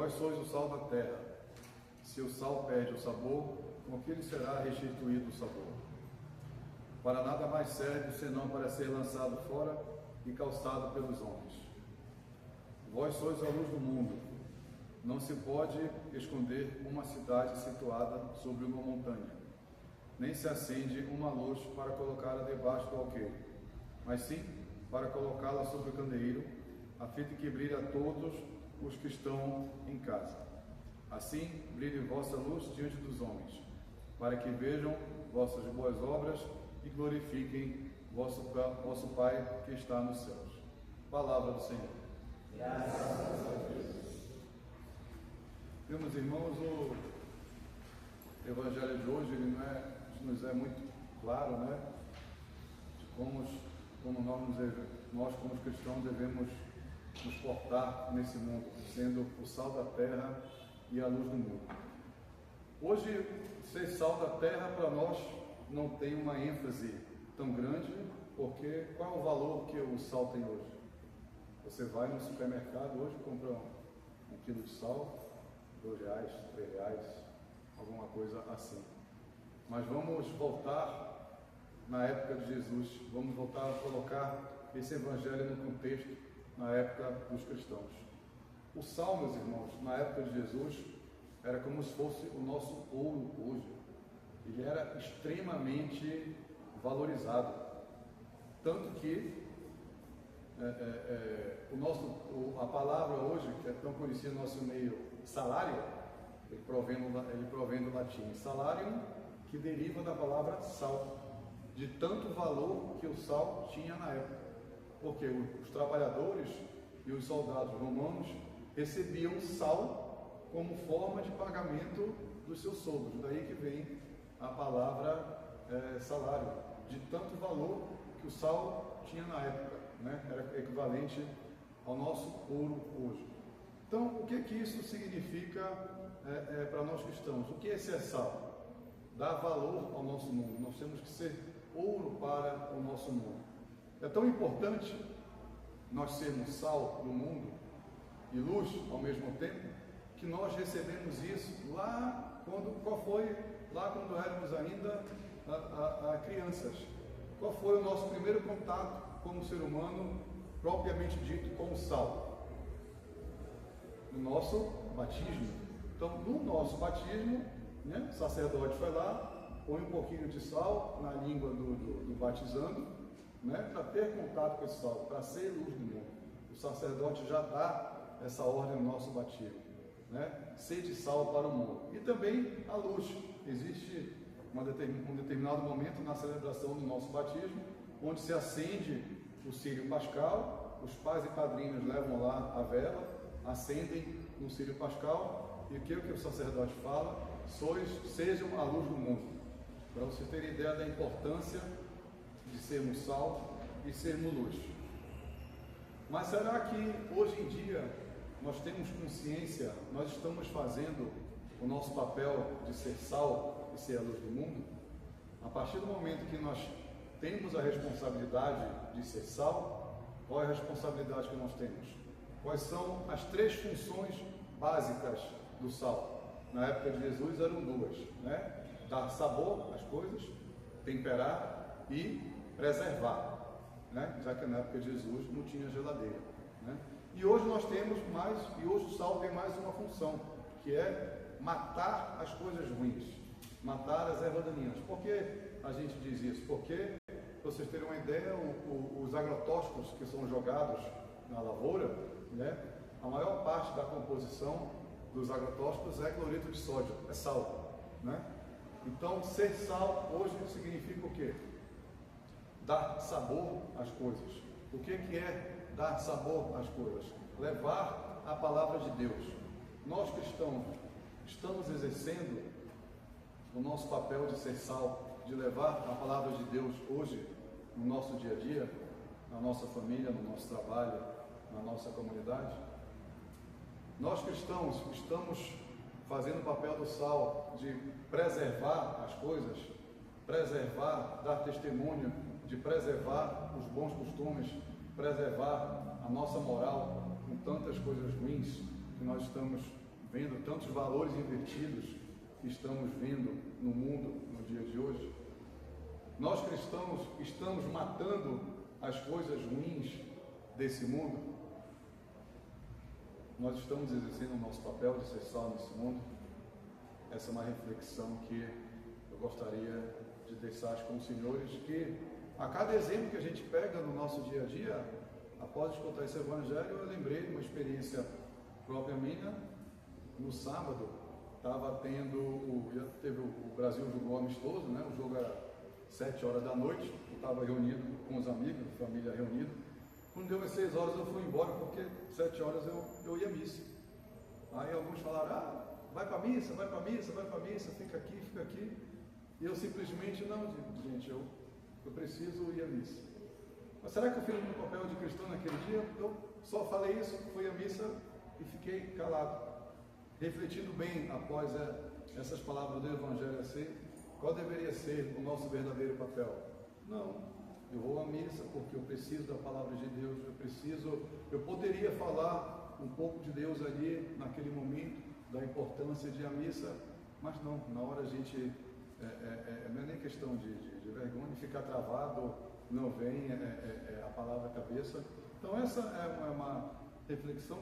Vós sois o sal da terra. Se o sal perde o sabor, com que lhe será restituído o sabor? Para nada mais serve, senão para ser lançado fora e calçado pelos homens. Vós sois a luz do mundo. Não se pode esconder uma cidade situada sobre uma montanha, nem se acende uma luz para colocá-la debaixo do alqueire, mas sim para colocá-la sobre o candeeiro, a fim de que brilhe a todos os que estão em casa. Assim brilhe vossa luz diante dos homens, para que vejam vossas boas obras e glorifiquem vosso Pai que está nos céus. Palavra do Senhor. Graças a Deus. Meus irmãos, o Evangelho de hoje ele nos é muito claro, né? De como nós como cristãos devemos nos portar nesse mundo, sendo o sal da terra e a luz do mundo. Hoje, ser sal da terra para nós não tem uma ênfase tão grande, porque qual é o valor que o sal tem hoje? Você vai no supermercado hoje, compra um quilo de sal, R$2, R$3, alguma coisa assim. Mas vamos voltar na época de Jesus, vamos voltar a colocar esse evangelho no contexto na época dos cristãos. O sal, meus irmãos, na época de Jesus, era como se fosse o nosso ouro hoje. Ele era extremamente valorizado. Tanto que a palavra hoje, que é tão conhecida no nosso meio, salário, ele provém do latim salarium, que deriva da palavra sal, de tanto valor que o sal tinha na época. Porque os trabalhadores e os soldados romanos recebiam sal como forma de pagamento dos seus soldos. Daí que vem a palavra salário, de tanto valor que o sal tinha na época, né? Era equivalente ao nosso ouro hoje. Então, o que isso significa para nós cristãos? O que é ser sal? Dar valor ao nosso mundo. Nós temos que ser ouro para o nosso mundo. É tão importante nós sermos sal no mundo e luz ao mesmo tempo, que nós recebemos isso lá quando éramos ainda crianças. Qual foi o nosso primeiro contato como ser humano, propriamente dito, com o sal? No nosso batismo. Então, no nosso batismo, né, o sacerdote foi lá, põe um pouquinho de sal na língua do batizando, né, para ter contato com esse sal, para ser luz do mundo. O sacerdote já dá essa ordem no nosso batismo, né? Ser de sal para o mundo. E também a luz. Existe um determinado momento na celebração do nosso batismo, onde se acende o círio pascal, os pais e padrinhos levam lá a vela, acendem no círio pascal, e o que o sacerdote fala? Sejam a luz do mundo. Para vocês terem ideia da importância de sermos sal e sermos luz. Mas será que hoje em dia nós temos consciência, nós estamos fazendo o nosso papel de ser sal e ser a luz do mundo? A partir do momento que nós temos a responsabilidade de ser sal, qual é a responsabilidade que nós temos? Quais são as 3 funções básicas do sal? Na época de Jesus eram 2, né? Dar sabor às coisas, temperar e preservar, né? Já que na época de Jesus não tinha geladeira, né? E hoje nós temos mais, e hoje o sal tem mais uma função, que é matar as coisas ruins, matar as ervas daninhas. Por que a gente diz isso? Porque, para vocês terem uma ideia, os agrotóxicos que são jogados na lavoura, né? A maior parte da composição dos agrotóxicos é cloreto de sódio, é sal, né? Então, ser sal hoje significa o quê? Dar sabor às coisas. O que é dar sabor às coisas? Levar a palavra de Deus. Nós cristãos estamos exercendo o nosso papel de ser sal, de levar a palavra de Deus hoje no nosso dia a dia, na nossa família, no nosso trabalho, na nossa comunidade. Nós cristãos estamos fazendo o papel do sal de preservar as coisas, preservar, dar testemunho, de preservar os bons costumes, preservar a nossa moral com tantas coisas ruins que nós estamos vendo tantos valores invertidos que estamos vendo no mundo no dia de hoje, nós cristãos estamos matando as coisas ruins desse mundo? Nós estamos exercendo o nosso papel de ser sal nesse mundo? Essa é uma reflexão que eu gostaria de deixar com os senhores, que a cada exemplo que a gente pega no nosso dia a dia, após escutar esse evangelho, eu lembrei de uma experiência própria minha. No sábado, teve o Brasil jogou amistoso, né? O jogo era 7 horas da noite, eu estava reunido com os amigos, família reunida. Quando deu as 6 horas eu fui embora, porque 7 horas eu ia à missa. Aí alguns falaram, vai para a missa, fica aqui. E eu simplesmente, não, gente, eu preciso ir à missa. Mas será que eu fiz o meu papel de cristão naquele dia? Eu só falei isso, fui à missa e fiquei calado, refletindo bem após essas palavras do Evangelho, qual deveria ser o nosso verdadeiro papel. Não, eu vou à missa porque eu preciso da palavra de Deus, eu poderia falar um pouco de Deus ali, naquele momento, da importância de ir à missa, mas não, na hora a gente, não é nem questão de vergonha, de ficar travado, não vem a palavra à cabeça. Então essa é uma reflexão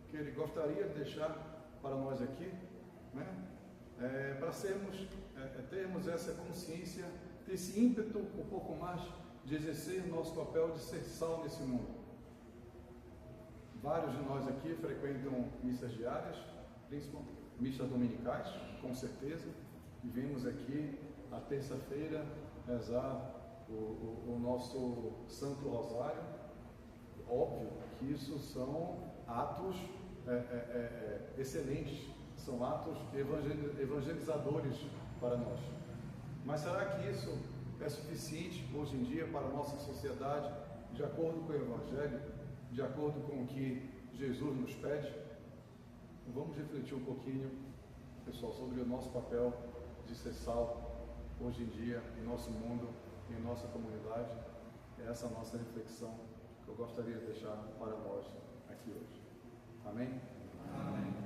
que ele gostaria de deixar para nós aqui, né? Para termos essa consciência, ter esse ímpeto um pouco mais de exercer o nosso papel de ser sal nesse mundo. Vários de nós aqui frequentam missas diárias, principalmente missas dominicais, com certeza, e vemos aqui na terça-feira rezar o nosso Santo Rosário. Óbvio que isso são atos excelentes, são atos evangelizadores para nós. Mas será que isso é suficiente hoje em dia para a nossa sociedade, de acordo com o Evangelho, de acordo com o que Jesus nos pede? Vamos refletir um pouquinho, pessoal, sobre o nosso papel de ser sal hoje em dia, em nosso mundo, em nossa comunidade. É essa a nossa reflexão que eu gostaria de deixar para nós aqui hoje. Amém? Amém.